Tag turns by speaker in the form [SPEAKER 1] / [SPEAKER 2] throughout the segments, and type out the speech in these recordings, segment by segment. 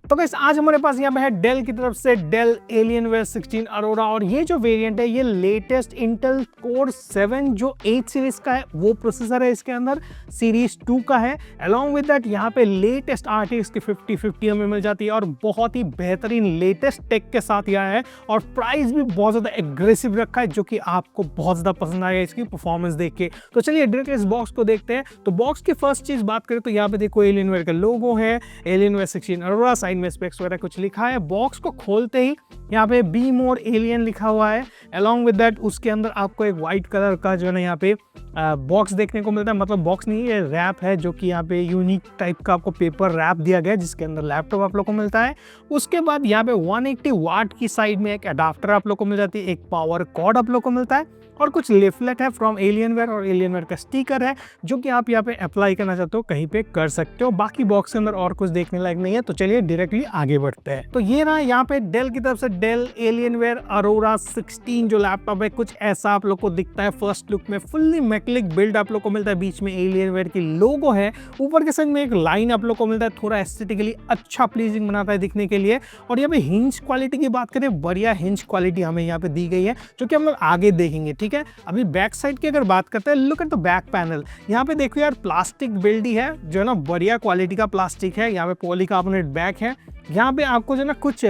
[SPEAKER 1] तो गाइस आज हमारे पास यहाँ पे है डेल की तरफ से डेल एलियनवेयर 16 अरोरा और ये जो वेरिएंट है ये लेटेस्ट इंटेल कोर 7 जो 8 सीरीज का है वो प्रोसेसर है इसके अंदर, सीरीज 2 का है। अलॉन्ग विद दैट यहाँ पे लेटेस्ट RTX की 5050 हमें मिल जाती है और बहुत ही बेहतरीन लेटेस्ट टेक के साथ यहाँ है और प्राइस भी बहुत ज़्यादा एग्रेसिव रखा है जो कि आपको बहुत ज़्यादा पसंद आएगा इसकी परफॉर्मेंस देख के। तो चलिए डायरेक्ट इस बॉक्स को देखते हैं। तो बॉक्स की फर्स्ट चीज़ बात करें तो यहाँ पे देखो एलियनवेयर का लोगो है, एलियनवेयर 16 अरोरा, साइड में स्पेक्स वगैरह कुछ लिखा है। बॉक्स को खोलते ही यहाँ पे बी मोर एलियन लिखा हुआ है। अलॉन्ग विद दैट उसके अंदर आपको एक वाइट कलर का जो है ना यहाँ पे बॉक्स देखने को मिलता है, मतलब बॉक्स नहीं है रैप है जो कि यहाँ पे यूनिक टाइप का आपको पेपर रैप दिया गया है जिसके अंदर लैपटॉप आप लोग को मिलता है। उसके बाद यहाँ पे 180 वाट की साइड में एक अडाप्टर आप लोग को मिल जाती है, एक पावर कॉर्ड आप लोग को मिलता है और कुछ लिफलेट है फ्रॉम एलियनवेयर और एलियनवेयर का स्टिकर है जो कि आप यहाँ पे अप्लाई करना चाहते हो कहीं पे कर सकते हो। बाकी बॉक्स के अंदर और कुछ देखने लायक नहीं है। तो चलिए डायरेक्टली आगे बढ़ते हैं। तो ये रहा यहाँ पे डेल की तरफ से डेल एलियनवेयर अरोरा 16 जो लैपटॉप है, कुछ ऐसा आप लोग को दिखता है फर्स्ट लुक में। फुल्ली मैकेनिक बिल्ड आप लोग को मिलता है, बीच में एलियनवेयर की लोगो है, ऊपर के साइड में एक लाइन आप लोग को मिलता है, थोड़ा एस्थेटिकली अच्छा प्लीजिंग बनाता है दिखने के लिए। और यहाँ पे हिंज क्वालिटी की बात करें, बढ़िया हिंज क्वालिटी हमें यहाँ पे दी गई है जो कि हम लोग आगे देखेंगे। ठीक है, अभी बैक साइड की अगर बात करते हैं, look at the back panel. यहाँ पे देखो यार प्लास्टिक बिल्ड ही है जो है ना, बढ़िया क्वालिटी का प्लास्टिक है। यहाँ पे पॉलीकार्बोनेट बैक है। यहाँ पे आपको जो है ना कुछ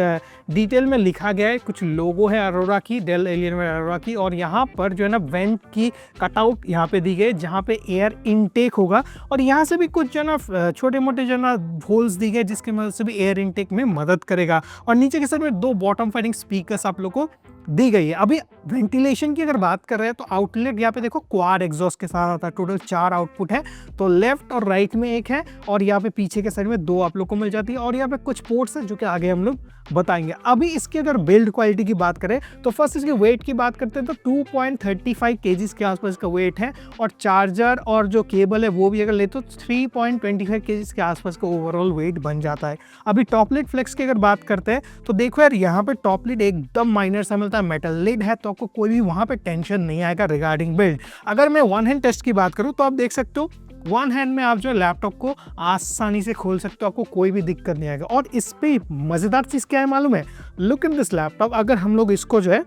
[SPEAKER 1] डिटेल में लिखा गया है, कुछ लोगो है अरोरा की, डेल एलियनवेयर अरोरा की। और यहाँ पर जो है ना वेंट की कटआउट यहाँ पे दी गई जहाँ पे एयर इनटेक होगा और यहाँ से भी कुछ जो है ना छोटे मोटे जो है ना होल्स दी गए जिसकी मदद से भी एयर इनटेक में मदद करेगा। और नीचे के साइड में 2 बॉटम फायरिंग स्पीकर्स आप लोग को दी गई है। अभी वेंटिलेशन की अगर बात कर रहे हैं तो आउटलेट यहाँ पे देखो क्वाड एग्जॉस्ट के साथ आता है। टोटल 4 आउटपुट है, तो लेफ्ट और राइट में एक है और यहाँ पे पीछे के साइड में 2 आप लोग को मिल जाती है। और यहाँ पे कुछ पोर्ट्स है जो कि आगे हम लोग बताएंगे। अभी इसकी अगर बिल्ड क्वालिटी की बात करें तो फर्स्ट इसके वेट की बात करते हैं तो 2.35 kg के आसपास का वेट है और चार्जर और जो केबल है वो भी अगर ले तो 3.25 kg के आसपास का ओवरऑल वेट बन जाता है। अभी टॉपलेट फ्लेक्स की अगर बात करते हैं तो देखो यार यहाँ पे टॉपलेट एकदम माइनर सा मिलता है, मेटल लिड है, तो आपको कोई भी वहां पे टेंशन नहीं आएगा रिगार्डिंग बिल्ड। अगर मैं वन हैंड टेस्ट की बात करूं तो आप देख सकते हो वन हैंड में आप जो लैपटॉप को आसानी से खोल सकते हो, आपको कोई भी दिक्कत नहीं आएगा। और इस पे मजेदार चीज क्या है मालूम है, लुक इन दिस लैपटॉप। अगर हम लोग इसको जो है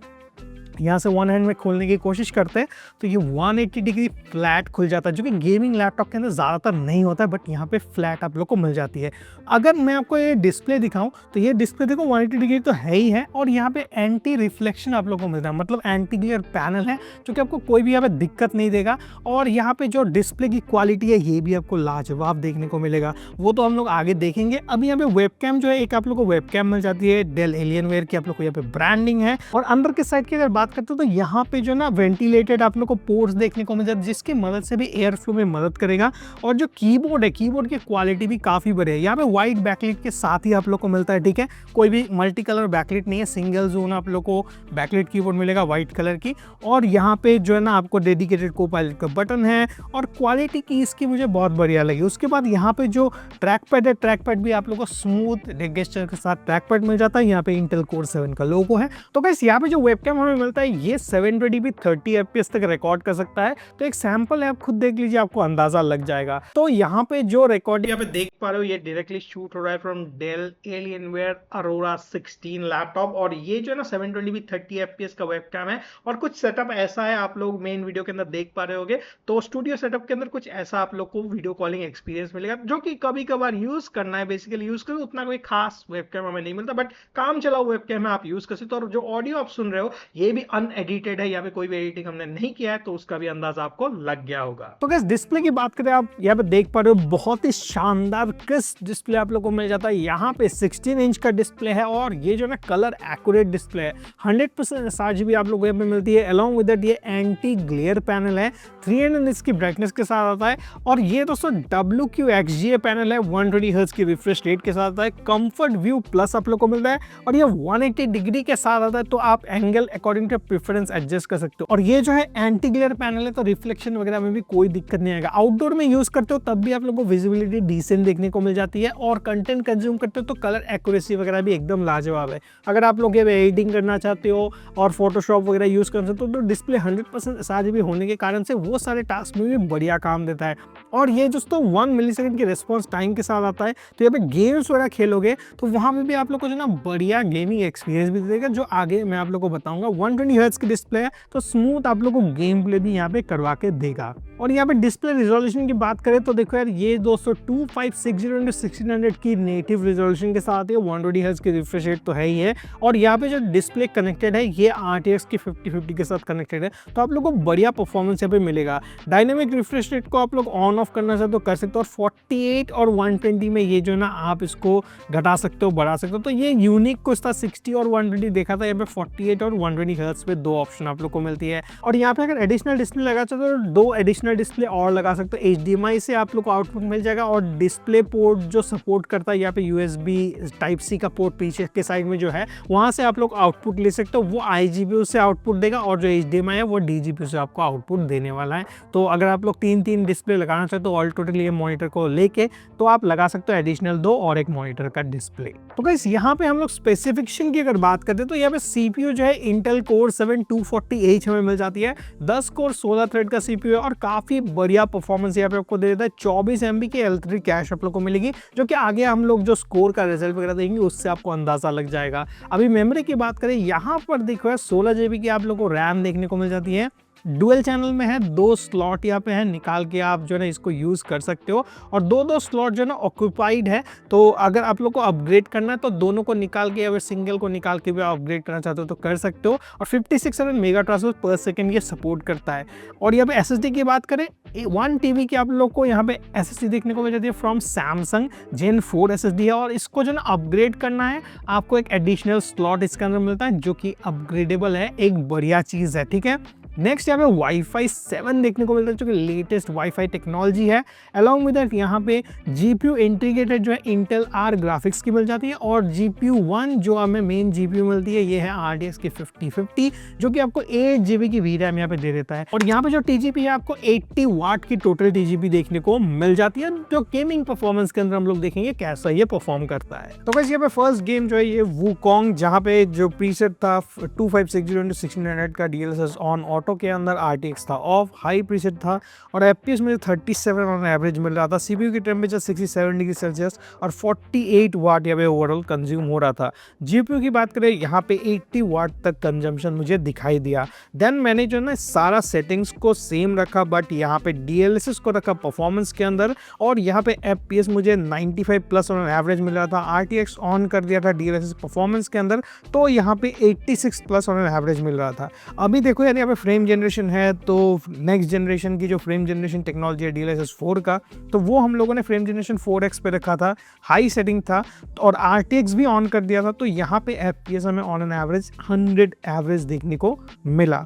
[SPEAKER 1] यहाँ से वन हैंड में खोलने की कोशिश करते हैं तो ये 180 डिग्री फ्लैट खुल जाता है जो कि गेमिंग लैपटॉप के अंदर ज़्यादातर नहीं होता है, बट यहाँ पे फ्लैट आप लोग को मिल जाती है। अगर मैं आपको ये डिस्प्ले दिखाऊं तो ये डिस्प्ले देखो 180 डिग्री तो है ही है और यहाँ पे एंटी रिफ्लेक्शन आप लोग को मिलता है, मतलब एंटी ग्लेयर पैनल है जो कि आपको कोई भी यहाँ पे दिक्कत नहीं देगा। और यहाँ पे जो डिस्प्ले की क्वालिटी है ये भी आपको लाजवाब देखने को मिलेगा, वो तो हम लोग आगे देखेंगे। अभी यहाँ पे वेबकैम जो है एक आप लोग को वेबकैम मिल जाती है, डेल एलियनवेयर की आप लोग को यहाँ पे ब्रांडिंग है। और अंदर के साइड की अगर बात करते हो तो यहाँ पे जो ना वेंटिलेटेड आप लोग को पोर्ट्स देखने को मिल जाते हैं जिसकी मदद से भी एयर फ्लो में मदद करेगा। और जो कीबोर्ड है, कीबोर्ड की क्वालिटी भी काफी बढ़िया है। यहाँ पे व्हाइट बैकलाइट के साथ ही आप लोग को मिलता है। ठीक है, कोई भी मल्टी कलर बैकलाइट नहीं है, सिंगल जोन आप लोग को बैकलाइट कीबोर्ड मिलेगा व्हाइट कलर की। और यहाँ पे जो है ना आपको डेडिकेटेड को-पायलट का बटन है और क्वालिटी की इसकी मुझे बहुत बढ़िया लगी। उसके बाद यहाँ पे जो ट्रैक पैड है, ट्रैक पैड भी आप लोग को स्मूथ गेस्चर के साथ ट्रैक पैड मिल जाता है। यहाँ पे इंटेल कोर 7 का लोगो है। तो गाइस यहाँ पे जो वेबकैम हमें मिलता है ये 720p 30 fps तक रिकॉर्ड कर सकता है। तो एक सैंपल है, आप खुद देख लीजिए, आपको अंदाजा लग जाएगा। तो यहाँ पे जो रिकॉर्ड यहाँ पे देख पा रहे हो ये डायरेक्टली शूट हो रहा है from Dell Alienware Aurora 16 laptop. और ये जो है ना 720p 30 fps का वेबकैम है। और कुछ सेटअप ऐसा है, आप लोग मेन वीडियो के अंदर देख पा रहे होगे। तो स्टूडियो सेटअप के अंदर कुछ ऐसा आप लोग को वीडियो कॉलिंग एक्सपीरियंस मिलेगा जो कि कभी कभार यूज करना है, बेसिकली यूज करो, उतना कोई खास वेबकैम हमें नहीं मिलता, बट काम चलाओ वेबकैम है, आप यूज कर सकते हो। और जो ऑडियो आप सुन रहे हो ये भी अनएडिटेड है, यहाँ पे कोई भी एडिटिंग हमने नहीं किया है, तो उसका भी अंदाजा आपको लग गया होगा। तो गाइस डिस्प्ले की बात करें, आप यहाँ पे देख पा रहे हो बहुत ही शानदार क्रिस्प डिस्प्ले आप लोग को मिल जाता है। यहाँ पे 16 इंच का डिस्प्ले है और ये जो ना कलर एक्यूरेट डिस्प्ले है। 100% sRGB आप लोग को यहाँ पे मिलती है। अलॉन्ग विद दैट ये एंटी ग्लेयर पैनल है, 300 nits की ब्राइटनेस के साथ आता है। और ये दोस्तों WQXGA पैनल है, 120 हर्ट्ज की रिफ्रेश रेट के साथ आता है। कंफर्ट व्यू प्लस आप लोग को मिलता है और ये 180 डिग्री के साथ आता है, तो आप एंगल अकॉर्डिंग का प्रेफरेंस एडजस्ट कर सकते हो। और ये जो है एंटी ग्लेयर पैनल है, तो रिफ्लेक्शन वगैरह में भी कोई दिक्कत नहीं आएगा। आउटडोर में यूज करते हो तब भी आप लोगों को विजिबिलिटी डिसेंट देखने को मिल जाती है, और कंटेंट कंज्यूम करते हो तो कलर एक्यूरेसी वगैरह भी एकदम लाजवाब है। अगर आप लोग ये एडिटिंग करना चाहते हो और फोटोशॉप वगैरह यूज कर सकते हो तो डिस्प्ले 100% SRGB होने के कारण से वो सारे टास्क में भी बढ़िया काम देता है। और ये दोस्तों 1 मिलीसेकंड की रिस्पॉन्स टाइम के साथ आता है, तो यहाँ पे गेम्स वगैरह खेलोगे तो वहाँ पे भी आप लोग को जो ना बढ़िया गेमिंग एक्सपीरियंस भी देगा, जो आगे मैं आप लोग को बताऊंगा। 120 हर्ट्ज की डिस्प्ले है तो स्मूथ आप लोग को गेम प्ले भी यहाँ पे करवा के देगा। और यहाँ पे डिस्प्ले रिजोल्यूशन की बात करें तो देखो यार, ये दोस्तों 2560x1600 की नेटिव रिजोल्यूशन के साथ है, 120 हर्ट्ज की रिफ्रेश रेट तो है ही है। और यहाँ पे जो डिस्प्ले कनेक्टेड है ये RTX की 5050 के साथ कनेक्टेड है, तो आप लोग को बढ़िया परफॉर्मेंस यहाँ पे मिलेगा। डायनेमिक रिफ्रेश रेट को आप लोग ऑन ऑफ करना चाहते हो कर सकते हो, और 48 और 120 में ये जो ना आप इसको घटा सकते हो बढ़ा सकते हो। तो ये यूनिक कुछ था, 60 और 120 देखा था, यहाँ पे 48 और 120 हर्ट्ज पे दो ऑप्शन आप लोग को मिलती है। और यहाँ पे अगर एडिशनल डिस्प्ले लगा चाहते हो तो 2 एडिशनल डिस्प्ले और लगा सकते हो। HDMI से आप लोग को आउटपुट मिल जाएगा, और डिस्प्ले पोर्ट जो सपोर्ट करता है यहाँ पे USB Type-C का पोर्ट पीछे के साइड में जो है, वहाँ से आप लोग आउटपुट ले सकते हो। वो IGPU से आउटपुट देगा, और जो HDMI है वो DGPU से आपको आउटपुट देने वाला है। तो अगर आप लोग 3 डिस्प्ले लगाना चाहते हो ऑल टोटल ये मॉनिटर को लेके, तो आप लगा सकते हो एडिशनल 2 और एक मॉनिटर का डिस्प्ले। तो गाइस यहाँ पे हम लोग स्पेसिफिकेशन की अगर बात करते हैं तो यहाँ पे CPU जो है Intel Core 7 240H हमें मिल जाती है। 10 कोर 16 थ्रेड का CPU है, और काफी बढ़िया परफॉर्मेंस यहाँ पे आपको दे देता है। 24 MB की L3 कैश आप लोग को मिलेगी, जो कि आगे हम लोग जो स्कोर का रिजल्ट वगैरह देंगे उससे आपको अंदाजा लग जाएगा। अभी मेमोरी की बात करें, यहाँ पर देखो 16 GB की आप लोग को रैम देखने को मिल जाती है। डुअल चैनल में है, 2 स्लॉट यहाँ पे है, निकाल के आप जो है ना इसको यूज़ कर सकते हो। और 2 स्लॉट जो है ना ऑक्यूपाइड है, तो अगर आप लोग को अपग्रेड करना है तो दोनों को निकाल के या फिर सिंगल को निकाल के भी अपग्रेड करना चाहते हो तो कर सकते हो। और 5600 मेगा ट्रांसफर पर सेकेंड ये सपोर्ट करता है। और यहाँ पे SSD की बात करें, 1 TB की आप लोग को यहाँ पे SSD देखने को मिल जाती है फ्रॉम सैमसंग। Gen 4 SSD है, और इसको जो ना अपग्रेड करना है आपको एक एडिशनल स्लॉट इसके अंदर मिलता है, जो कि अपग्रेडेबल है, एक बढ़िया चीज़ है, ठीक है। नेक्स्ट यहाँ पे Wi-Fi 7 देखने को मिलता है, जो कि लेटेस्ट Wi-Fi टेक्नोलॉजी है। अलॉन्ग विद दैट यहाँ पे GPU इंटीग्रेटेड जो है Intel R ग्राफिक्स की मिल जाती है, और GPU 1 जो हमें मेन GPU मिलती है ये है RTX की 5050, जो कि आपको 8 GB की VRAM यहाँ पे दे देता है। और यहाँ पे जो TGP है आपको 80 वाट की टोटल TGP देखने को मिल जाती है, जो गेमिंग परफॉर्मेंस के अंदर हम लोग देखेंगे कैसा ये परफॉर्म करता है। तो गाइस यहाँ पे फर्स्ट गेम जो है ये वुकोंग, जहाँ पे जो प्रीसेट था 2560x1600 का DLSS ऑन, ऑटो के अंदर RTX था ऑफ, हाई प्रीसेट था, और FPS मुझे 37 ऑन एवरेज मिल रहा था। CPU की टेम्परेचर 67 डिग्री सेल्सियस और 48 वाट यहाँ पे ओवरऑल कंज्यूम हो रहा था। GPU की बात करें यहाँ पे 80 वाट तक कंजम्पशन मुझे दिखाई दिया। देन मैंने जो ना सारा सेटिंग्स को सेम रखा, बट यहाँ पे DLSS को रखा परफॉर्मेंस के अंदर, और यहाँ पे FPS मुझे 95 प्लस ऑन एवरेज मिल रहा था। RTX ऑन कर दिया था DLSS परफॉर्मेंस के अंदर, तो यहाँ पे 86 प्लस ऑन एवरेज मिल रहा था। अभी देखो यार, यहाँ पे फ्रेम जनरेशन है, तो नेक्स्ट जनरेशन की जो फ्रेम जनरेशन टेक्नोलॉजी है DLSS 4 का, तो वो हम लोगों ने फ्रेम जनरेशन 4x पे रखा था, हाई सेटिंग था, और RTX भी ऑन कर दिया था। तो यहाँ पे FPS हमें ऑन एन एवरेज 100 एवरेज देखने को मिला।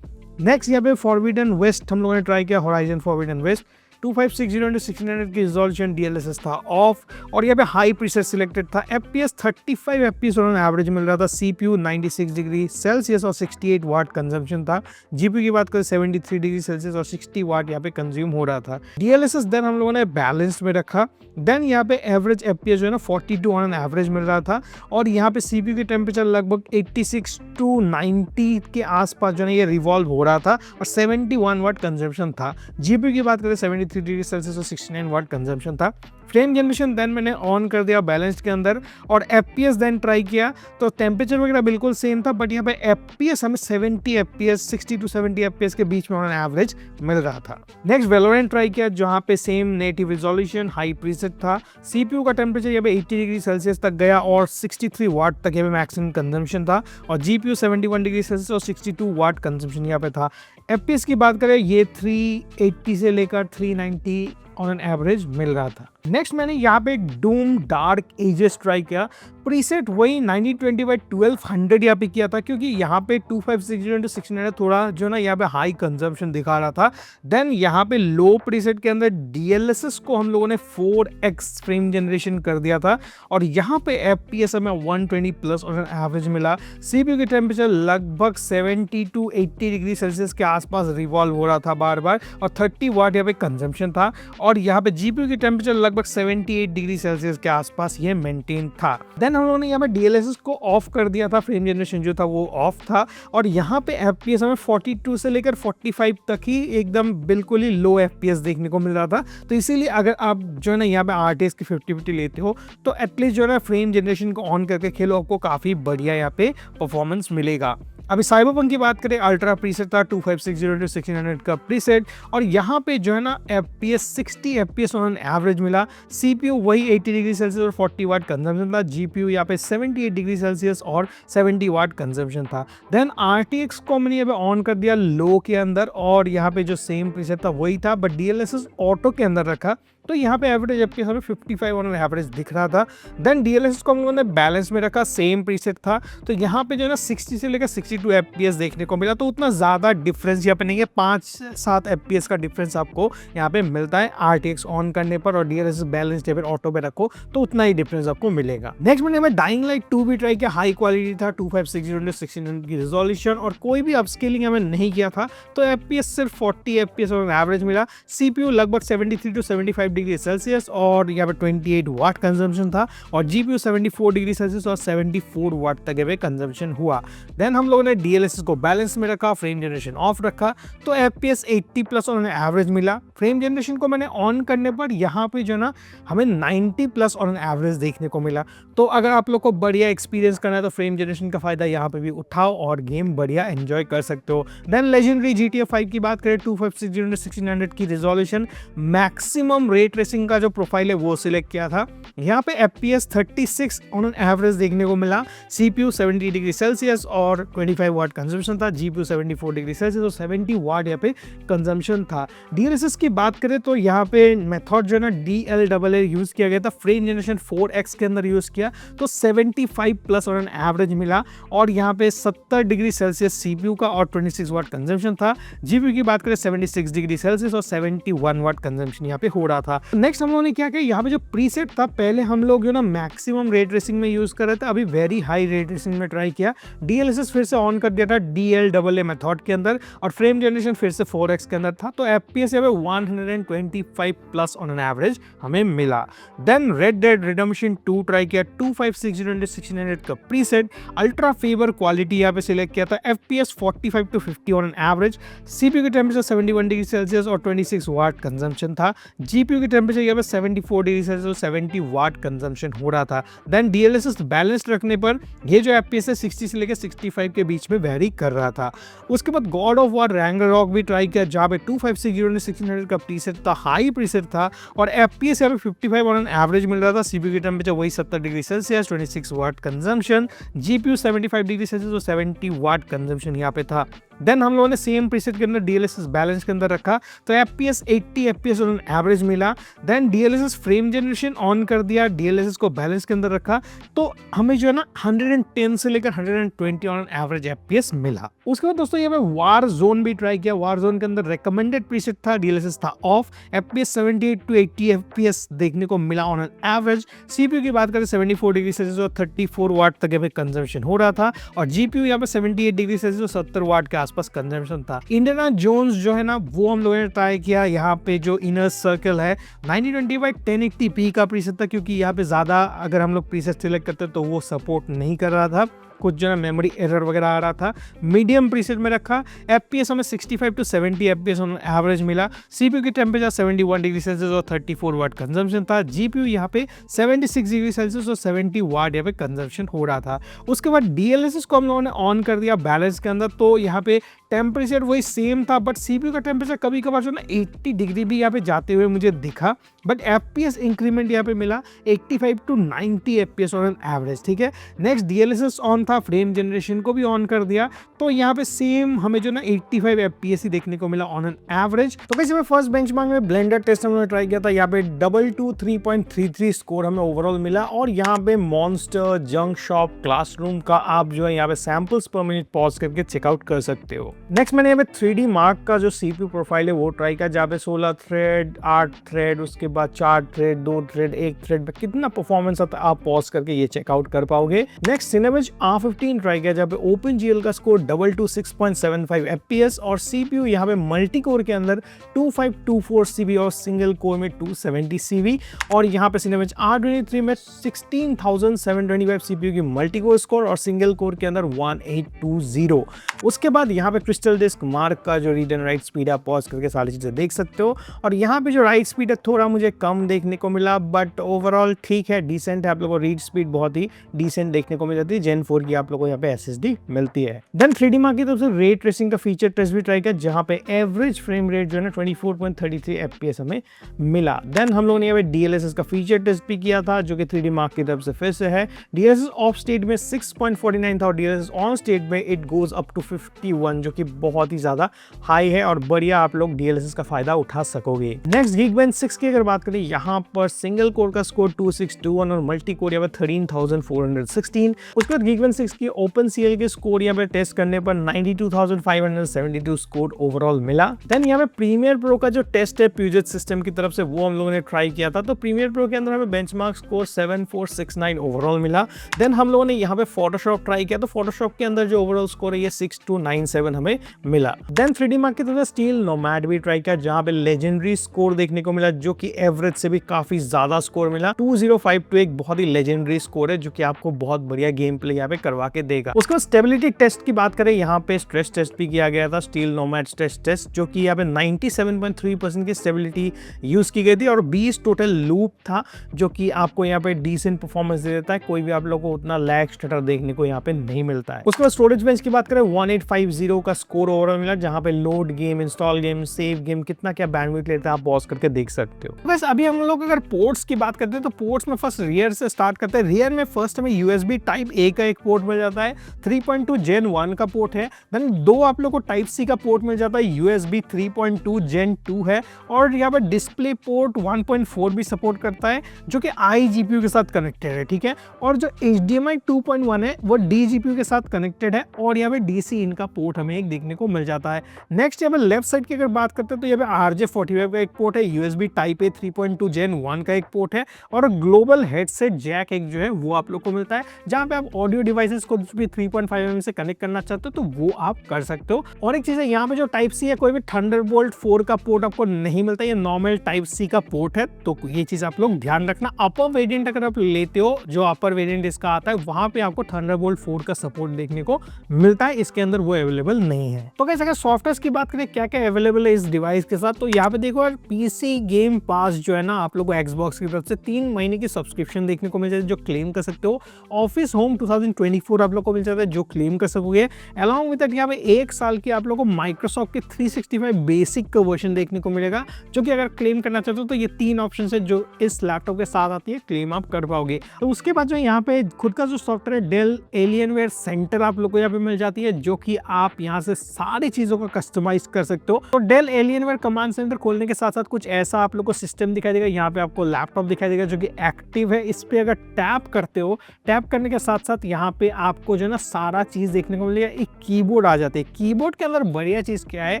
[SPEAKER 1] नेक्स्ट यहाँ पे फॉरबिडन वेस्ट हम लोगों ने ट्राई किया, होराइजन फॉरबिडन वेस्ट। 2560x1600 की रिजोल्यूशन DLSS था ऑफ, और यहाँ पे हाई प्रीसेट सिलेक्टेड था। FPS 35 FPS ऑन एवरेज मिल रहा था। CPU 96 डिग्री सेल्सियस और 68 वाट कंजम्पशन था। GPU की बात करें 73 डिग्री सेल्सियस और 60 वाट यहाँ पे कंज्यूम हो रहा था। DLSS देन हम लोगों ने बैलेंस्ड में रखा। देन यहाँ पे एवरेज FPS जो है ना 42 ऑन एवरेज मिल रहा था, और यहाँ पे CPU की टेम्परेचर लगभग 86 टू 90 के आसपास जो है ये रिवॉल्व हो रहा था, और 71 वाट कंजम्पशन था। GPU की बात करें 73 डिग्री सेल्सियस और 69 वाट कंजम्पशन था। फ्रेम जनरेशन देन मैंने ऑन कर दिया बैलेंस्ड के अंदर, और FPS देन ट्राई किया, तो टेम्परेचर वगैरह बिल्कुल सेम था, बट यहाँ पे FPS हमें 70 FPS 60 टू 70 FPS के बीच में ऑन एवरेज मिल रहा था। नेक्स्ट वैलोरेंट ट्राई किया, जहाँ पे same native resolution high preset था। CPU का टेम्परेचर यहाँ पे 80 डिग्री सेल्सियस तक गया, और 63 वाट तक यहाँ पे मैक्सिमम कंजम्पशन था, और GPU 71 डिग्री सेल्सियस और 62 वाट कंजम्पशन यहाँ पे था। FPS की बात करें, ये 380 से लेकर 390 ऑन एन एवरेज मिल रहा था। नेक्स्ट मैंने यहाँ पे एक डूम डार्क एजेस ट्राई किया, प्रीसेट वही 9020/1200 यहाँ पे किया था, क्योंकि यहाँ पे 2560/1600 थोड़ा जो ना यहाँ पे हाई कंजम्पशन दिखा रहा था। देन यहाँ पे लो प्रीसेट के अंदर DLSS को हम लोगों ने 4x फ्रेम जनरेशन कर दिया था, और यहाँ पे FPS हमें 120 प्लस और एवरेज मिला। CPU की टेम्परेचर लगभग 70 to 80 डिग्री सेल्सियस के आसपास रिवॉल्व हो रहा था बार बार, और 30 वाट यहाँ पे कंजम्पशन था, और यहाँ पे GPU की टेम्परेचर लगभग 78 डिग्री सेल्सियस के आसपास ये मेंटेन था। देन हम लोगों ने यहाँ पे DLSS को ऑफ कर दिया था, फ्रेम जनरेशन जो था वो ऑफ था, और यहाँ पे FPS हमें 42 से लेकर 45 तक ही एकदम बिल्कुल ही लो FPS देखने को मिल रहा था। तो इसीलिए अगर आप जो है ना यहाँ पे RTS की 50-50 लेते हो तो एटलीस्ट जो है ना फ्रेम जनरेशन को ऑन करके खेलो, आपको काफ़ी बढ़िया यहाँ पे परफॉर्मेंस मिलेगा। अभी साइबरपंक की बात करें, अल्ट्रा प्रीसेट था 2560/1600 का प्रीसेट, और यहाँ पे जो है ना FPS 60 FPS ऑन एवरेज मिला। CPU वही 80 डिग्री सेल्सियस और 40 वाट कंजम्पशन था। GPU यहाँ पे 78 डिग्री सेल्सियस और 70 वाट कंजम्पशन था। देन RTX को मैंने यहाँ पे ऑन कर दिया लो के अंदर, और यहाँ पे जो सेम प्रीसेट था वही था, बट DLSS ऑटो के अंदर रखा, तो यहाँ पे एवरेज FPS हमें 55 ऑन एवरेज दिख रहा था। देन DLSS को हम लोगों ने बैलेंस में रखा, सेम प्रीसेट था, तो यहाँ पे जो है ना 60 से लेकर 62 FPS देखने को मिला। तो उतना ज़्यादा डिफरेंस यहाँ पे नहीं है, 5-7 FPS का डिफरेंस आपको यहाँ पे मिलता है RTX ऑन करने पर, और DLSS बैलेंस या फिर ऑटो पे रखो तो उतना ही डिफरेंस आपको मिलेगा। नेक्स्ट मैंने डाइंग लाइट 2 भी ट्राई किया, हाई क्वालिटी था, 2560/1600 की रिजोल्यूशन, और कोई भी अपस्केलिंग हमें नहीं किया था, तो FPS सिर्फ 40 FPS और एवरेज मिला। CPU लगभग 73 to 75 डिग्री सेल्सियस और यहाँ पे 28 वाट कंजम्पशन था, और GPU 74 डिग्री सेल्सियस और 74 वाट तक यहाँ पे कंजम्पशन हुआ। देन हम लोगों ने DLSS को बैलेंस में रखा, फ्रेम जनरेशन ऑफ रखा, तो FPS 80 प्लस और एवरेज मिला। फ्रेम जनरेशन को मैंने ऑन करने पर यहाँ पे जो ना हमें 90 प्लस और एवरेज देखने को मिला। तो अगर आप लोग को बढ़िया एक्सपीरियंस करना है तो फ्रेम जनरेशन का फायदा यहाँ पे भी उठाओ और गेम बढ़िया एंजॉय कर सकते हो। देन लेजेंडरी GTA 5 की बात करें, 2560/1600 की रिजोल्यूशन, मैक्सिमम रे ट्रेसिंग का जो प्रोफाइल है वो सिलेक्ट किया था। यहाँ पे FPS 36 ऑन एवरेज देखने को मिला। CPU 70 डिग्री सेल्सियस और 25 वाट कंजम्पशन था। GPU 74 डिग्री सेल्सियस और 70 वाट यहाँ पे कंजम्पशन था। DLSS की बात करें तो यहाँ पे मेथड जो है ना DLAA यूज किया गया था, फ्रेम जनरेशन 4x के अंदर यूज किया, तो 75 प्लस ऑन एवरेज मिला, और यहाँ पे 70 डिग्री सेल्सियस CPU का और 26 वाट कंजम्पशन था। GPU की बात करें 76 डिग्री सेल्सियस और 71 वाट कंजम्पशन यहाँ पे हो रहा था। नेक्स्ट हम लोगों ने क्या किया, यहाँ पे जो प्रीसेट था पहले हम लोग जो ना मैक्सिमम रे ट्रेसिंग में यूज कर रहे थे, अभी वेरी हाई रे ट्रेसिंग में ट्राई किया। DLSS फिर से ऑन कर दिया था DLAA मेथड के अंदर, और फ्रेम जनरेशन फिर से 4x के अंदर था, तो FPS यहाँ पे 125 प्लस ऑन एन एवरेज हमें मिला। Then Red Dead Redemption 2 try किया, 2560/1600 का प्रीसेट, अल्ट्रा फेवर क्वालिटी यहाँ पे सिलेक्ट किया था, FPS 45 to 50 on an average, CPU की टेम्परेचर 71 डिग्री सेल्सियस और 26 वाट कंजम्पशन था। GPU की टेम्परेचर यहाँ पे 74 डिग्री सेल्सियस और 70 वाट कंजम्पशन हो रहा था। देन DLSS बैलेंस रखने पर ये जो FPS है 60 से लेकर 65 के बीच में वेरी कर रहा था। उसके बाद गॉड ऑफ वॉर रैग्नारॉक भी ट्राई किया, जहाँ पे 2560/1600 का प्रीसेट था, हाई प्रीसेट था, और FPS यहाँ पे 55 ऑन एवरेज मिल रहा था। CPU की टेम्परेचर वही 70 डिग्री सेल्सियस, 26 वाट कंजम्पशन, GPU 75 डिग्री सेल्सियस और 70 वाट कंजम्पशन यहाँ पे था। देन हम लोगों ने सेम प्रीसेट के अंदर DLSS बैलेंस के अंदर रखा, तो FPS 80 FPS ऑन एवरेज मिला। Then DLSS frame generation on कर दिया, DLSS को बैलेंस के अंदर रखा, तो हमें जो है ना 110 से लेकर 120 ऑन एवरेज FPS मिला। उसके बाद दोस्तों यहाँ पे वार जोन भी ट्राई किया। वार जोन के अंदर रिकमेंडेड प्रीसेट था, DLSS था ऑफ, FPS 78 to 80 FPS देखने को मिला ऑन एवरेज। CPU की बात करें 74 डिग्री सेल्सियस और 34 वाट तक यहाँ पे कंजम्पशन हो रहा था, और GPU यहाँ पे 78 डिग्री सेल्सियस और 70 वाट के आसपास कंजम्पशन था। इंडियाना जोन्स जो है ना वो हम लोगों ने ट्राई किया। यहाँ पे जो इनर सर्कल है 9020x1080p का प्रीसेट था, क्योंकि यहाँ पे ज्यादा अगर हम लोग प्रीसेट सिलेक्ट करते तो वो सपोर्ट नहीं कर रहा था, कुछ जो है मेमोरी एरर वगैरह आ रहा था। मीडियम प्रीसेट में रखा, FPS हमें 65 to 70 FPS ऑन एवरेज मिला। CPU की टेम्परेचर 71 डिग्री सेल्सियस और 34 वाट कंजम्पशन था। GPU यहाँ पे 76 डिग्री सेल्सियस और 70 वाट यहाँ पे कंजम्पशन हो रहा था। उसके बाद DLSS को हम लोगों ने ऑन कर दिया बैलेंस के अंदर, तो यहाँ पे टेम्परेचर वही सेम था, बट CPU का टेम्परेचर कभी कभार जो ना 80 डिग्री भी यहाँ पे जाते हुए मुझे दिखा, बट FPS इंक्रीमेंट यहाँ पे मिला 85 to 90 FPS ऑन एवरेज। ठीक है, नेक्स्ट DLSS ऑन ऑन था, फ्रेम जनरेशन को भी ऑन कर दिया, तो यहाँ पे सेम हमें जो ना 85 FPS ही देखने को मिला ऑन एन एवरेज। तो वैसे मैं फर्स्ट बेंचमार्क में ब्लेंडर टेस्ट हमने ट्राई किया था, यहाँ पे 223.33 स्कोर हमें ओवरऑल मिला। और यहाँ पे मॉन्स्टर, जंक शॉप, क्लासरूम का आप जो है यहाँ पे सैंपल्स पर मिनट पॉज करके चेकआउट कर सकते हो। नेक्स्ट मैंने यहाँ पे 3D मार्क का जो CPU प्रोफाइल है वो ट्राई किया, जहाँ पे 16 थ्रेड, 8 थ्रेड, उसके बाद 4 थ्रेड, 2 थ्रेड, 1 थ्रेड पे कितना परफॉर्मेंस आता है आप पॉज करके ये चेकआउट कर पाओगे। नेक्स्ट सिनेमेज R15 ट्राई किया, जहाँ पे OpenGL का स्कोर 226.75 FPS और CPU यहाँ पे मल्टी कोर के अंदर 2524 CV और सिंगल कोर में 270 CV। और यहाँ पे सिनेमेज R23 में 16725 CPU की मल्टी कोर स्कोर और सिंगल कोर के अंदर 1820। उसके बाद यहाँ पे क्रिस्टल डिस्क मार्क का जो रीड एंड राइट स्पीड आप पॉज करके सारी चीजें देख सकते हो। और यहाँ पे जो राइट स्पीड है थोड़ा मुझे कम देखने को मिला, बट ओवरऑल ठीक है, डिसेंट है। आप लोगों को रीड स्पीड बहुत ही डिसेंट देखने को मिल जाती है। Gen 4 की आप लोगों को यहाँ पे SSD मिलती है। देन 3D मार्क की तरफ से रे ट्रेसिंग का फीचर टेस्ट भी ट्राई किया, जहाँ पे एवरेज फ्रेम रेट जो है ना 24.33 FPS हमें मिला। देन हम लोगों ने यहाँ पे DLSS का फीचर टेस्ट भी किया था, जो कि 3D मार्क की तरफ से फिर से है। DLSS ऑफ स्टेट में 6.49 था और DLSS ऑन स्टेट में इट गोज अप टू 51, जो कि बहुत ही ज्यादा हाई है और बढ़िया आप लोग DLSS का फायदा उठा सकोगे। नेक्स्ट Geekbench 6 की अगर बात करें, यहाँ पर सिंगल कोर का स्कोर 2621 और मल्टी कोर यहाँ पर 13416। उसके बाद Geekbench 6 की OpenCL के स्कोर यहाँ पे टेस्ट करने पर 92,572 स्कोर ओवरऑल मिला। देन यहाँ पे प्रीमियर प्रो का जो टेस्ट है Puget सिस्टम की तरफ से, वो हम लोगों ने ट्राई किया था। तो प्रीमियर प्रो के अंदर हमें बेंचमार्क स्कोर 7469 ओवरऑल मिला। देन हम लोगों ने यहाँ पे फोटोशॉप ट्राई किया, तो फोटोशॉप के अंदर जो ओवरऑल स्कोर है ये 6297 हमें मिला। देन 3D मार्क की तरफ से स्टील नोमैड भी ट्राई किया, जहाँ पे लेजेंडरी स्कोर देखने को मिला, जो कि एवरेज से भी काफी ज्यादा स्कोर मिला। 2052 एक बहुत ही लेजेंडरी स्कोर है, जो कि आपको बहुत बढ़िया गेम प्ले यहाँ पे करवा के देगा। उसके बाद स्टेबिलिटी टेस्ट की बात करें, यहाँ पे स्ट्रेस टेस्ट भी किया गया था, स्टील नोमैड स्ट्रेस टेस्ट, जो कि यहाँ पे 97.3% की स्टेबिलिटी यूज की गई थी और 20 टोटल लूप था, जो कि आपको यहाँ पे डिसेंट परफॉर्मेंस दे देता है। कोई भी आप लोग को उतना लैग स्टटर देखने को यहाँ पे नहीं मिलता है। उसके बाद स्टोरेज बेंच की बात करें, 1850 का स्कोर ओवरऑल मिला, जहाँ पे load game, install game, save game कितना क्या बैंडविड्थ लेता है आप पॉज करके देख सकते हो। बस अभी हम लोग अगर पोर्ट्स की बात करते हैं, तो पोर्ट्स में फर्स्ट रियर से स्टार्ट करते हैं। रियर में फर्स्ट हमें USB टाइप A का एक पोर्ट मिल जाता है, 3.2 Gen 1 का पोर्ट है। देन दो आप लोग को टाइप C का पोर्ट मिल जाता है, USB 3.2 Gen 2 है। और यहाँ पर डिस्प्ले पोर्ट 1.4 भी सपोर्ट करता है, जो कि iGPU के साथ कनेक्टेड है, ठीक है। और जो HDMI 2.1 है वो DGPU के साथ कनेक्टेड है और यहाँ पे DC इन का पोर्ट हमें एक देखने को मिल जाता है। नेक्स्ट यहाँ पे लेफ्ट साइड की अगर बात करते हैं, तो यहाँ पे RJ45 का एक पोर्ट है, USB टाइप A 3.2 Gen 1 का एक पोर्ट है और ग्लोबल हेडसेट जैक एक जो है वो आप लोग को मिलता है, जहाँ पे आप ऑडियो डिवाइसेस को भी 3.5mm से कनेक्ट करना चाहते हो तो वो आप कर सकते हो। और एक चीज है, यहाँ पे जो टाइप C है, कोई भी थंडरबोल्ट 4 का पोर्ट आपको नहीं मिलता, ये नॉर्मल टाइप C का पोर्ट है, तो ये चीज आप लोग ध्यान रखना। अपर वेरिएंट अगर आप लेते हो, जो अपर वेरिएंट इसका आता है, वहां पे आपको थंडरबोल्ट 4 का सपोर्ट देखने को मिलता है, इसके अंदर वो अवेलेबल नहीं है। तो कैसे अगर सॉफ्टवेयर की बात करें क्या क्या अवेलेबल है इस डिवाइस के साथ, तो यहाँ पे देखो यार, PC गेम पास जो है ना, आप लोग को Xbox की तरफ से 3 महीने की सब्सक्रिप्शन देखने को मिल जाती है, जो क्लेम कर सकते हो। ऑफिस होम 2024 आप लोग को मिल जाता है, जो क्लेम कर सकोगे। अलॉन्ग विद दैट यहाँ पे 1 साल की आप लोग को माइक्रोसॉफ्ट के 365 बेसिक का वर्जन देखने को मिलेगा, जो कि अगर क्लेम करना चाहते हो तो ये 3 ऑप्शन है जो इस लैपटॉप के साथ आती है, क्लेम आप कर पाओगे। तो उसके बाद जो यहाँ पे खुद का जो सॉफ्टवेयर है, डेल एलियनवेयर सेंटर आप लोग को यहाँ पे मिल जाती है, जो कि आप यहाँ से सारी चीजों को कस्टमाइज कर सकते हो। तो डेल एलियनवेयर कमांड सेंटर खोलने के साथ साथ कुछ ऐसा आप लोग को सिस्टम दिखाई देगा। यहाँ पे आपको लैपटॉप दिखाई देगा जो कि एक्टिव है। इस पे अगर टैप करते हो, टैप करने के साथ साथ यहाँ पे आपको जो है ना सारा चीज देखने को मिलेगा। एक कीबोर्ड आ जाती है। कीबोर्ड के अंदर बढ़िया चीज क्या है,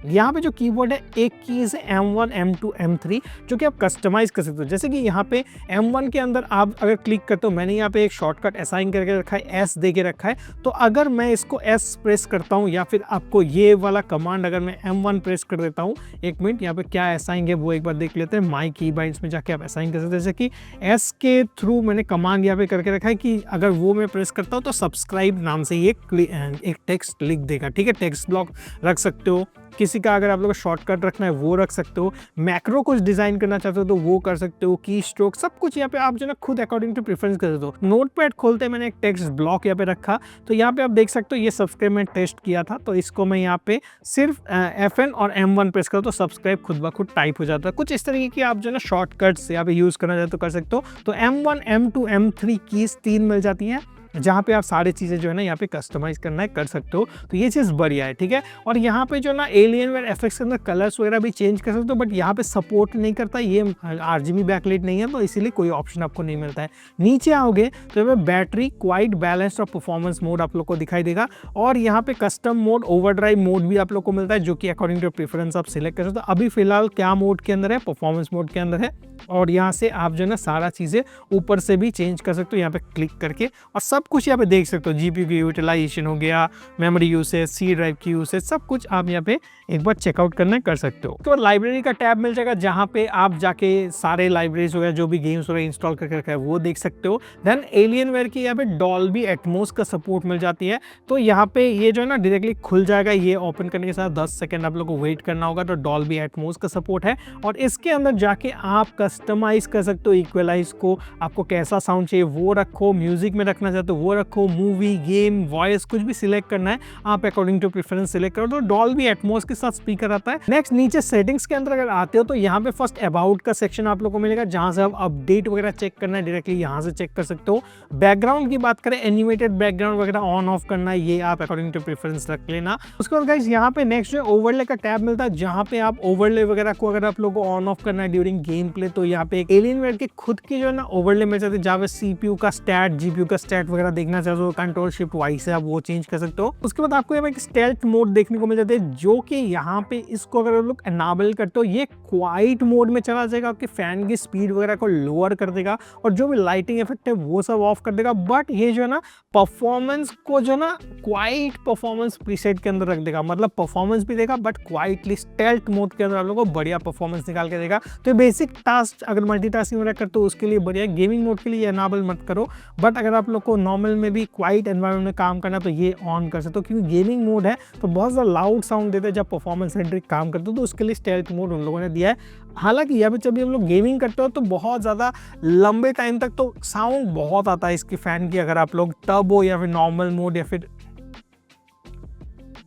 [SPEAKER 1] यहाँ पे जो कीबोर्ड है, एक कीज है M1, M2, M3, जो कि आप कस्टमाइज कर सकते हो। जैसे कि यहाँ पे M1 के अंदर आप अगर क्लिक करते हो, मैंने यहाँ पे एक शॉर्टकट असाइन करके रखा है, S दे के रखा है। तो अगर मैं इसको S प्रेस करता हूँ, या फिर आपको ये वाला कमांड अगर मैं M1 प्रेस कर देता हूँ, एक मिनट, यहाँ पे क्या असाइन है वो एक बार देख लेते हैं। माई कीबाइंड्स में जाके आप असाइन कर सकते हैं। जैसे कि S के थ्रू मैंने कमांड यहाँ पे करके रखा है कि अगर वो मैं प्रेस करता हूँ तो सब्सक्राइब नाम से ये एक टेक्स्ट लिख देगा, ठीक है। टेक्स्ट ब्लॉक रख सकते हो, किसी का अगर आप लोग शॉर्टकट रखना है वो रख सकते हो, मैक्रो कुछ डिजाइन करना चाहते हो तो वो कर सकते हो, की स्ट्रोक सब कुछ यहाँ पे आप जो ना खुद अकॉर्डिंग टू प्रेफरेंस कर सकते हो। नोटपैड खोलते मैंने एक टेक्स्ट ब्लॉक यहाँ पे रखा, तो यहाँ पे आप देख सकते हो ये सब्सक्राइब मैं टेस्ट किया था, तो इसको मैं यहाँ पे सिर्फ FN और M1 प्रेस करो तो सब्सक्राइब खुद ब खुद टाइप हो जाता है। कुछ इस तरीके की आप जो ना शॉर्टकट्स यहाँ पे यूज करना चाहते तो कर सकते हो। तो M1, M2, M3 कीज 3 मिल जाती है। जहाँ पे आप सारी चीज़ें जो है ना यहाँ पे कस्टमाइज़ करना है कर सकते हो, तो ये चीज़ बढ़िया है, ठीक है। और यहाँ पे जो ना Alienware FX के अंदर कलर्स वगैरह भी चेंज कर सकते हो, बट यहाँ पे सपोर्ट नहीं करता, ये RGB बैकलाइट नहीं है, तो इसीलिए कोई ऑप्शन आपको नहीं मिलता है। नीचे आओगे तो यहाँ पे बैटरी, क्वाइट, बैलेंस्ड और परफॉर्मेंस मोड आप लोग को दिखाई देगा, और यहाँ पे कस्टम मोड, ओवरड्राइव मोड भी आप लोग को मिलता है, जो कि अकॉर्डिंग टू प्रेफरेंस आप सिलेक्ट कर सकते हो। अभी फिलहाल क्या मोड के अंदर है, परफॉर्मेंस मोड के अंदर है, और यहाँ से आप जो है ना सारा चीज़ें ऊपर से भी चेंज कर सकते हो यहाँ पे क्लिक करके, और सब कुछ यहाँ पे देख सकते हो। GPU की यूटिलाइजेशन हो गया, मेमोरी यूसेज, C ड्राइव की यूसेज, सब कुछ आप यहाँ पे एक बार चेकआउट करना कर सकते हो। तो लाइब्रेरी का टैब मिल जाएगा, जहाँ पे आप जाके सारे लाइब्रेरीज वगैरह जो भी गेम्स वगैरह इंस्टॉल करके रखा है वो देख सकते हो। देन Alienware की यहाँ पे डॉल्बी एटमॉस का सपोर्ट मिल जाती है, तो यहाँ पे ये जो है ना डायरेक्टली खुल जाएगा। ये ओपन करने के साथ 10 सेकंड आप लोग को वेट करना होगा, तो डॉल्बी एटमॉस का सपोर्ट है, और इसके अंदर जाके आप कस्टमाइज कर सकते हो इक्वलाइज को, आपको कैसा साउंड चाहिए वो रखो, म्यूजिक में रखना चाहते हो वो रखो, मूवी, गेम, वॉइस कुछ भी सिलेक्ट करना है आप अकॉर्डिंग टू प्रेफरेंस सिलेक्ट करो, तो डॉल्बी एटमॉस के साथ स्पीकर आता है। नेक्स्ट नीचे सेटिंग्स के अंदर अगर आते हो तो यहाँ पे फर्स्ट अबाउट का सेक्शन आप लोग को मिलेगा, जहां से आप अपडेट वगैरह चेक करना है डायरेक्टली यहाँ से चेक कर सकते हो। बैकग्राउंड की बात करें, एनिमेटेड बैकग्राउंड वगैरह ऑन ऑफ करना है, ये आप अकॉर्डिंग टू प्रेफरेंस रख लेना। उसके बाद गाइस यहाँ पे नेक्स्ट जो ओवरले का टैब मिलता है, जहाँ पे आप ओवरले वगैरह को अगर आप लोगों को ऑन ऑफ करना है ड्यूरिंग गेम प्ले, तो यहाँ पे Alienware की खुद की जो है ना ओवरले मिल जाती है, जहाँ पे CPU का स्टैट, GPU का स्टैट वगैरह देखना चाहते हो, कंट्रोल शिफ्ट वाई से आप वो चेंज कर सकते हो। उसके बाद आपको यहाँ पे स्टेल्थ मोड देखने को मिल जाता है, जो कि यहाँ पे इसको अगर आप लोग एनाबल करते हो ये क्वाइट मोड में चला जाएगा, आपके फैन की स्पीड वगैरह को लोअर कर देगा, और जो भी लाइटिंग इफेक्ट है वो सब ऑफ कर देगा, बट ये जो है ना परफॉर्मेंस को जो ना क्वाइट परफॉर्मेंस प्रीसेट के अंदर रख देगा, मतलब परफॉर्मेंस भी देगा बट क्वाइटली स्टेल्थ मोड के अंदर आप लोगों को बढ़िया परफॉर्मेंस निकाल के देगा। तो बेसिक टास्क अगर मल्टीटास्किंग वगैरह करते हो उसके लिए बढ़िया, गेमिंग मोड के लिए एनाबल मत करो, बट अगर आप लोग को नॉर्मल में भी क्वाइट एनवायरनमेंट में काम करना तो ये ऑन कर सकते हो, क्योंकि गेमिंग मोड है तो बहुत ज़्यादा लाउड साउंड देते हैं जब परफॉर्मेंस सेंट्रिक काम करते हो, तो उसके लिए स्टेल्थ मोड उन लोगों ने दिया है। हालांकि यहाँ पे जब हम लोग गेमिंग करते हो तो बहुत ज़्यादा लंबे टाइम तक तो साउंड बहुत आता है इसकी फ़ैन की, अगर आप लोग टर्बो या फिर नॉर्मल मोड या फिर,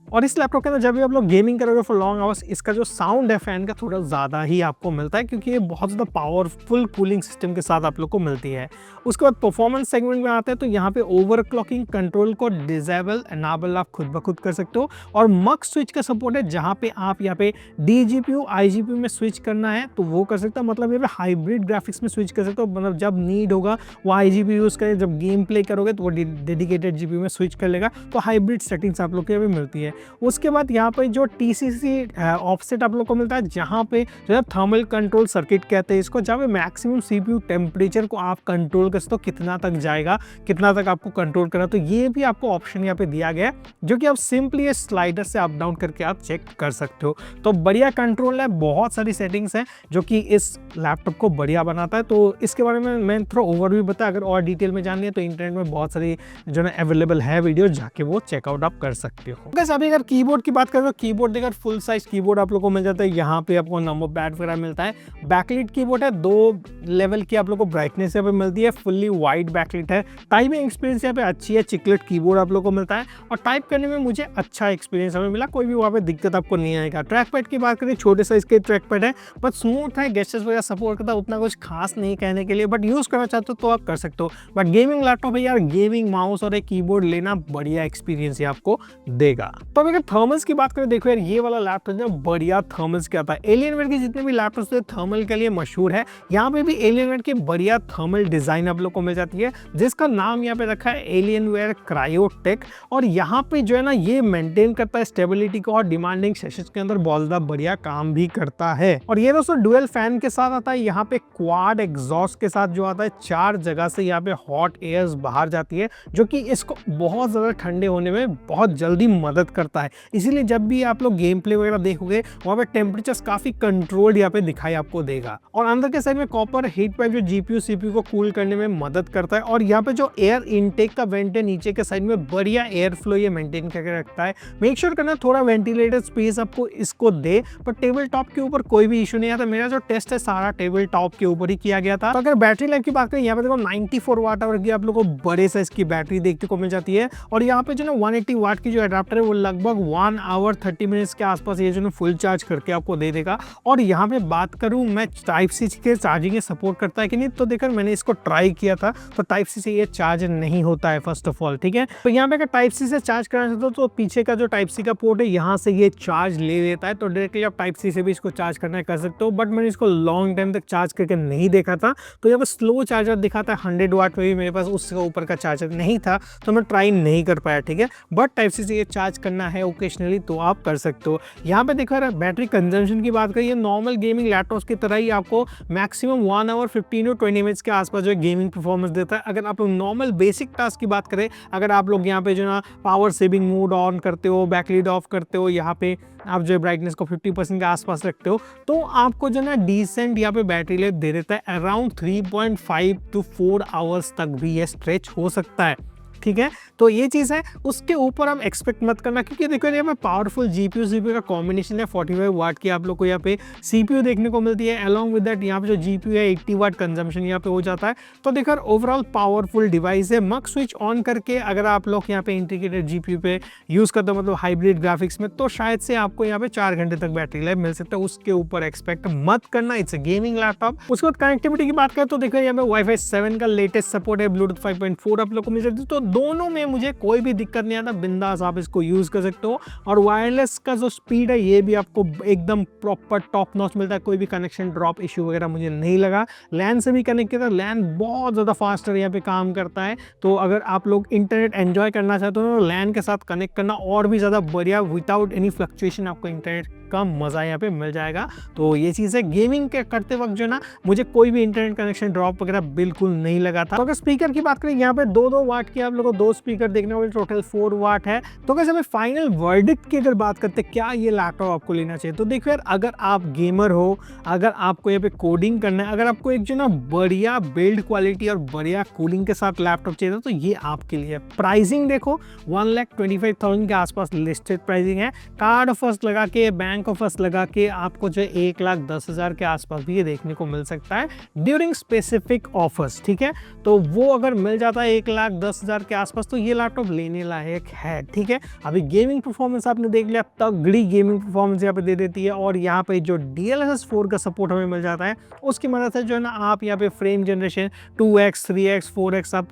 [SPEAKER 1] और इस लैपटॉप के अंदर जब भी आप लोग गेमिंग करोगे फॉर लॉन्ग आवर्स, इसका जो साउंड है फैन का थोड़ा ज़्यादा ही आपको मिलता है, क्योंकि ये बहुत ज़्यादा पावरफुल कूलिंग सिस्टम के साथ आप लोग को मिलती है। उसके बाद परफॉर्मेंस सेगमेंट में आते हैं, तो यहाँ पे ओवरक्लॉकिंग कंट्रोल को डिसेबल एनाबल आप खुद ब खुद कर सकते हो, और मक्स स्विच का सपोर्ट है, जहाँ पे आप यहाँ पे DGPU IGPU में स्विच करना है तो वो कर सकते हो, मतलब यहाँ पे हाइब्रिड ग्राफिक्स में स्विच कर सकते हो, मतलब जब नीड होगा वो IGPU यूज़ करें, जब गेम प्ले करोगे तो वो डेडिकेटेड GPU में स्विच कर लेगा, तो हाइब्रिड सेटिंग्स आप लोग को यहाँ पे मिलती है। उसके बाद यहाँ पे जो TCC ऑफसेट आप लोग को मिलता है, जहाँ पे जो है थर्मल कंट्रोल सर्किट कहते हैं इसको, जहाँ पे मैक्सिमम CPU टेम्परेचर को आप कंट्रोल कर सकते हो, कितना तक जाएगा, कितना तक आपको कंट्रोल करना, तो ये भी आपको ऑप्शन यहाँ पे दिया गया है, जो कि आप सिंपली स्लाइडर से अप डाउन करके आप चेक कर सकते हो। तो बढ़िया कंट्रोल है, बहुत सारी सेटिंग्स हैं जो कि इस लैपटॉप को बढ़िया बनाता है। तो इसके बारे में मैं थोड़ा ओवरव्यू बताया, अगर और डिटेल में जाननी है तो इंटरनेट में बहुत सारी जो है अवेलेबल है वीडियो, जाके वो चेकआउट आप कर सकते हो। गाइस अभी अगर कीबोर्ड की बात करें तो कीबोर्ड देखकर फुल साइज कीबोर्ड आप लोग को मिल जाता है, यहाँ पे आपको नंबर पैड वगैरह मिलता है। बैकलिट कीबोर्ड है, 2 लेवल की आप लोग को ब्राइटनेस यहाँ पे मिलती है, फुल्ली वाइड बैकलिट है। टाइपिंग एक्सपीरियंस यहाँ पे अच्छी है, चिकलेट कीबोर्ड आप लोग को मिलता है, और टाइप करने में मुझे अच्छा एक्सपीरियंस हमें मिला, कोई भी वहाँ पे दिक्कत आपको नहीं आएगा। ट्रैक पैड की बात करें, छोटे साइज के ट्रैक पैड है, बट स्मूथ है, गेस्चर्स वगैरह सपोर्ट करता है, उतना कुछ खास नहीं कहने के लिए, बट यूज़ करना चाहते हो तो आप कर सकते हो। बट गेमिंग लैपटॉप है यार, गेमिंग माउस और एक कीबोर्ड लेना बढ़िया एक्सपीरियंस आपको देगा। तो अगर थर्मल्स की बात करें, देखो यार ये वाला लैपटॉप जो बढ़िया थर्मल्स के आता है। Alienware के जितने भी लैपटॉप्स है थर्मल के लिए मशहूर है, यहाँ पे भी Alienware की बढ़िया थर्मल डिजाइन आप लोग को मिल जाती है, जिसका नाम यहाँ पे रखा है Alienware क्रायोटेक, और यहाँ पे जो है ना ये मेंटेन करता है स्टेबिलिटी को, और डिमांडिंग सेशंस के अंदर बहुत ज्यादा बढ़िया काम भी करता है। और ये दोस्तों डुअल फैन के साथ आता है, यहाँ पे क्वाड एग्जॉस्ट के साथ जो आता है, 4 जगह से यहाँ पे हॉट एयर्स बाहर जाती है, जो कि इसको बहुत ज्यादा ठंडे होने में बहुत जल्दी मदद करता है। इसीलिए जब भी आप लोग गेम प्ले वगैरह देखोगे वहाँ पे टेम्परेचर काफी कंट्रोल्ड यहाँ पे दिखाई आपको देगा। और अंदर के साइड में कॉपर हीट पाइप जो GPU CPU को कूल करने में मदद करता है, और यहाँ पे जो एयर इनटेक का वेंट है नीचे के साइड में बढ़िया एयर फ्लो ये मेंटेन करके रखता है। मेक श्योर करना थोड़ा वेंटिलेटेड स्पेस आपको इसको दे, पर टेबल टॉप के ऊपर कोई भी इशू नहीं आता। मेरा जो टेस्ट है सारा टेबल टॉप के ऊपर ही किया गया था। तो अगर बैटरी लाइफ की बात करें, यहाँ पे देखो 94 वाट आवर की आप लोग को बड़े साइज की बैटरी देखने को मिल जाती है, और यहाँ पे जो ना 180 वाट की जो अडाप्टर है वो लगभग 1 आवर 30 मिनट्स के आसपास ये जो ना फुल चार्ज करके आपको दे देगा। और यहाँ पे बात करूँ मैं टाइप सी के चार्जिंग के सपोर्ट करता है कि नहीं, तो देखकर मैंने इसको ट्राई किया था, तो टाइप सी से ये चार्ज नहीं होता है फर्स्ट ऑफ ऑल, ठीक है। तो यहाँ पे अगर टाइप सी से चार्ज करना चाहते हो तो पीछे का जो टाइप सी का पोर्ट है यहाँ से ये चार्ज ले लेता है, तो डायरेक्टली आप टाइप सी से भी इसको चार्ज करना कर सकते हो। बट मैंने इसको लॉन्ग टाइम तक चार्ज करके नहीं देखा था, तो यहाँ पर स्लो चार्जर दिखाता है 100 वाट में भी, मेरे पास उससे ऊपर का चार्जर नहीं था तो मैं ट्राई नहीं कर पाया, ठीक है। बट टाइप सी से ये चार्ज करना है ओकेशनली तो आप कर सकते हो। यहाँ पे देखो यार बैटरी कंजम्पशन की बात करिए, नॉर्मल गेमिंग लैपटॉप्स की तरह ही आपको मैक्सिमम 1 आवर 15 टू 20 मिनट्स के आसपास जो है गेमिंग परफॉर्मेंस देता है। अगर आप नॉर्मल बेसिक टास्क की बात करें, अगर आप लोग यहाँ पे जो ना पावर सेविंग मोड ऑन करते हो, बैकलाइट ऑफ करते हो, यहाँ पे आप जो है ब्राइटनेस को 50% के आसपास रखते हो, तो आपको जो ना डिसेंट यहाँ पे बैटरी लाइफ दे देता है। अराउंड 3.5 टू 4 आवर्स तक भी ये स्ट्रेच हो सकता है, ठीक है। तो ये चीज़ है, उसके ऊपर हम एक्सपेक्ट मत करना, क्योंकि देखो यहाँ पे पावरफुल जीपीयू सीपीयू का कॉम्बिनेशन है। 45 वाट की आप लोग को यहाँ पे सीपीयू देखने को मिलती है, अलॉन्ग विद दैट यहाँ पे जो जीपीयू है 80 वाट कंजम्पशन यहाँ पे हो जाता है। तो देखो ओवरऑल पावरफुल डिवाइस है। मक स्विच ऑन करके अगर आप लोग यहाँ पे इंटीग्रेटेड जीपीयू पे यूज़ करते हो, मतलब हाइब्रिड ग्राफिक्स में, तो शायद से आपको यहाँ पे 4 घंटे तक बैटरी लाइफ मिल सकता है। उसके ऊपर एक्सपेक्ट मत करना, इट्स अ गेमिंग लैपटॉप। उसके बाद कनेक्टिविटी की बात करें तो देखो यहाँ पे वाईफाई 7 का लेटेस्ट सपोर्ट है, ब्लूटूथ 5.4 आप लोग को मिल सकती है। तो दोनों में मुझे कोई भी दिक्कत नहीं आता, बिंदास आप इसको यूज कर सकते हो। और वायरलेस का जो स्पीड है ये भी आपको एकदम प्रॉपर टॉप नॉच मिलता है, कोई भी कनेक्शन ड्रॉप इश्यू वगैरह मुझे नहीं लगा। लैन से भी कनेक्ट किया था, लैन बहुत ज़्यादा फास्टर यहाँ पे काम करता है। तो अगर आप लोग इंटरनेट एंजॉय करना चाहते हो तो लैन के साथ कनेक्ट करना और भी ज़्यादा बढ़िया, विदाउट एनी फ्लक्चुएशन आपको इंटरनेट का मज़ा यहाँ पे मिल जाएगा। तो ये चीज़ है, गेमिंग करते वक्त जो ना मुझे कोई भी इंटरनेट कनेक्शन ड्रॉप वगैरह बिल्कुल नहीं लगा था। तो अगर स्पीकर की बात करें, यहाँ पे 2-2 वाट की आप लोगों को 2 स्पीकर देखने को, टोटल 4 वाट है। तो कैसे हमें फाइनल वर्डिक्ट की अगर बात करते हैं क्या ये लैपटॉप आपको लेना चाहिए, तो देखो यार अगर आप गेमर हो, अगर आपको यहाँ पे कोडिंग करना है, अगर आपको एक जो ना बढ़िया बिल्ड क्वालिटी और बढ़िया कूलिंग के साथ लैपटॉप चाहिए तो ये आपके लिए। प्राइसिंग देखो 1,25,000 के आसपास लिस्टेड प्राइसिंग है। कार्ड ऑफर्स लगा के, बैंक ऑफर्स लगा के आपको जो 1,10,000 के आसपास भी ये देखने को मिल सकता है ड्यूरिंग स्पेसिफिक ऑफर्स, ठीक है। तो वो अगर मिल जाता है 1,10,000 के आसपास तो ये लैपटॉप लेने लायक है, ठीक है। अभी गेमिंग परफॉर्मेंस आपने देख लिया, तगड़ी गेमिंग परफॉर्मेंस यहाँ पे दे देती है। और यहाँ पे जो DLSS 4 का सपोर्ट हमें मिल जाता है, उसकी मदद से जो है ना आप यहाँ पे frame generation 2x 3x 4x आप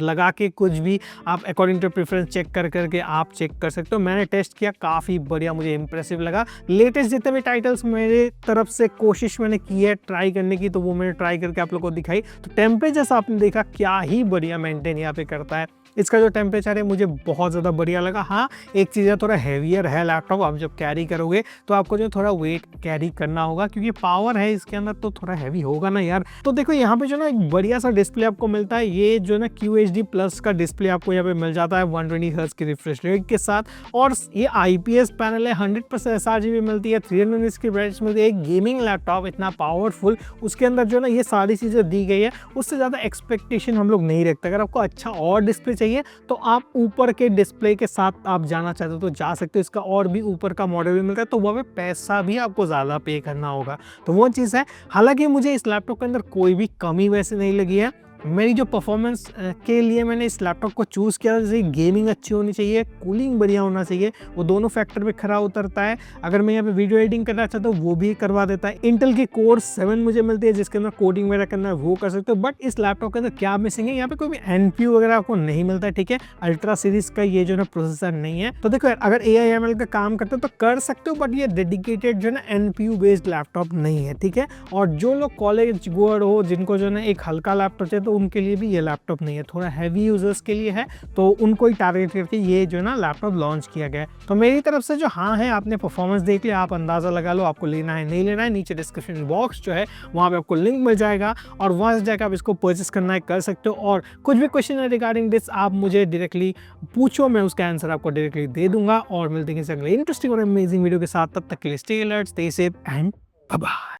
[SPEAKER 1] लगा के कुछ भी आप अकॉर्डिंग टू प्रेफरेंस चेक करके आप चेक कर सकते हो। मैंने टेस्ट किया, काफ़ी बढ़िया, मुझे इंप्रेसिव लगा। लेटेस्ट जितने भी टाइटल्स मेरे तरफ से कोशिश मैंने की है ट्राई करने की, तो वो मैंने ट्राई करके आप लोग को दिखाई। तो टेम्परेचर आपने देखा क्या ही बढ़िया मेंटेन यहाँ पे करता है। इसका जो टेम्परेचर है मुझे बहुत ज़्यादा बढ़िया लगा। हाँ, एक चीज़ है, थोड़ा हैवियर है लैपटॉप, आप जब कैरी करोगे तो आपको जो थोड़ा वेट कैरी करना होगा, क्योंकि पावर है इसके अंदर तो थोड़ा हैवी होगा ना यार। तो देखो यहाँ पे जो ना एक बढ़िया सा डिस्प्ले आपको मिलता है, ये जो ना QHD प्लस का डिस्प्ले आपको यहाँ पे मिल जाता है 120 हर्ट्ज की रिफ्रेश रेट के साथ। और ये IPS पैनल है, 100% sRGB मिलती है, 300 निट्स की ब्राइटनेस मिलती है। एक गेमिंग लैपटॉप इतना पावरफुल, उसके अंदर जो ना ये सारी चीज़ें दी गई है, उससे ज़्यादा एक्सपेक्टेशन हम लोग नहीं रखते। अगर आपको अच्छा और डिस्प्ले चाहिए तो आप ऊपर के डिस्प्ले के साथ आप जाना चाहते हो तो जा सकते हो। इसका और भी ऊपर का मॉडल भी मिलता है, तो वहाँ पे पैसा भी आपको ज़्यादा पे करना होगा, तो वो चीज़ है। हालांकि मुझे इस लैपटॉप के अंदर कोई भी कमी वैसे नहीं लगी है। मेरी जो परफॉर्मेंस के लिए मैंने इस लैपटॉप को चूज़ किया, जैसे गेमिंग अच्छी होनी चाहिए, कूलिंग बढ़िया होना चाहिए, वो दोनों फैक्टर पे खरा उतरता है। अगर मैं यहाँ पे वीडियो एडिटिंग करना चाहता हूँ वो भी करवा देता है। इंटेल की कोर 7 मुझे मिलती है, जिसके अंदर कोडिंग वगैरह करना है वो कर सकते हो। बट इस लैपटॉप के अंदर क्या मिसिंग है, यहाँ पे कोई भी NPU वगैरह आपको नहीं मिलता है, ठीक है। अल्ट्रा सीरीज का ये जो ना प्रोसेसर नहीं है। तो देखो अगर AI/ML का काम करते हो तो कर सकते हो, बट ये डेडिकेटेड जो ना NPU बेस्ड लैपटॉप नहीं है, ठीक है। और जो लोग कॉलेज गोअर हो, जिनको जो ना एक हल्का लैपटॉप चाहिए, तो उनके लिए भी ये लैपटॉप नहीं है, थोड़ा हैवी यूजर्स के लिए है, तो उनको ही टारगेट करके ये जो ना लैपटॉप लॉन्च किया गया है। तो मेरी तरफ से जो हाँ है, आपने परफॉर्मेंस देख लिया, आप अंदाजा लगा लो आपको लेना है नहीं लेना है। नीचे डिस्क्रिप्शन बॉक्स जो है वहाँ पे आपको लिंक मिल जाएगा, और वहाँ से जाकर आप इसको परचेस करना है कर सकते हो। और कुछ भी क्वेश्चन है रिगार्डिंग दिस आप मुझे डायरेक्टली पूछो, मैं उसका आंसर आपको डायरेक्टली दे दूंगा। और मिलते हैं अगले इंटरेस्टिंग और अमेजिंग वीडियो के साथ, तब तक के लिए stay alert, stay safe and bye bye.